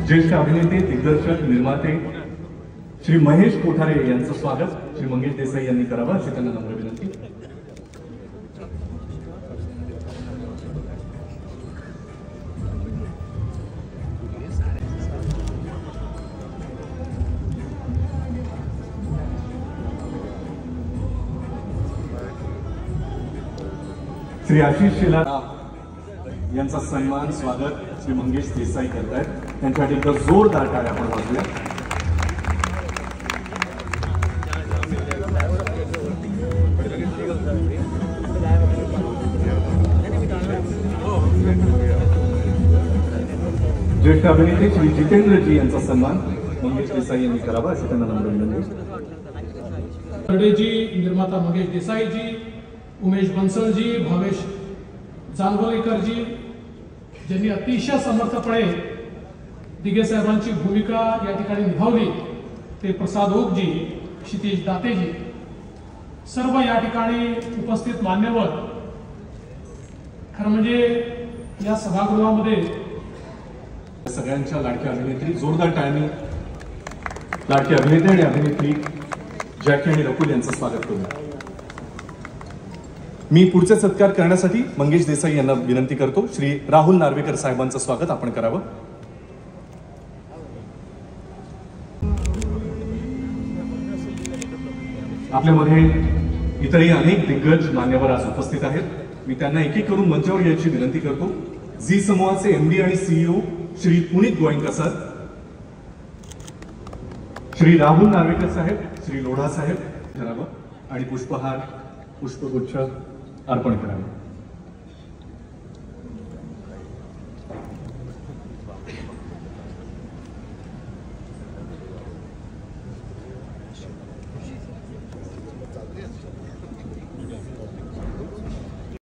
ज्येष्ठ अभिनेते, दिग्दर्शक, निर्माते श्री महेश कोठारे यांचं स्वागत श्री मंगेश देसाई यांनी करावं अशी त्यांना नम्र विनंती। श्री आशिष शेलार यांचा सन्मान स्वागत श्री मंगेश देसाई करतायत, त्यांच्यासाठी एकदा जोरदार टाळ्या आपण वाजवूया। ज्येष्ठ अभिनेते श्री जितेंद्रजी यांचा सन्मान मंगेश देसाई यांनी करावा अशी त्यांना नम्र विनंती। जी निर्माता मंगेश देसाई जी, उमेश बंसल जी, भावेश जानवलेकर जी, ज्यांनी अतिशय समर्थपणे दिघे साहेबांची भूमिका या ठिकाणी निभावली, ते प्रसाद ओक जी, क्षितिज दाते जी, सर्व या ठिकाणी उपस्थित मान्यवर, खरं म्हणजे या सभागृहामध्ये सगळ्यांच्या लाडक्या अभिनेत्री, जोरदार टाळ्यांनी लाडकी अभिनेते आणि अभिनेत्री जॅकी आणि रकुल यांचं स्वागत करूया। मी पुढचे सत्कार करण्यासाठी मंगेश देसाई यांना विनंती करतो, श्री राहुल नार्वेकर साहेबांचं स्वागत आपण करावं। आपल्यामध्ये इतरही अनेक दिग्गज मान्यवर आज उपस्थित आहेत, मी त्यांना एक एक करून मंचावर यायची विनंती करतो। झी समूहाचे एमडी आणि सीईओ श्री पुनीत गोयंका सर, श्री राहुल नार्वेकर साहेब, श्री लोढा साहेब करावं आणि पुष्पहार पुष्पगुच्छ अर्पण करावं।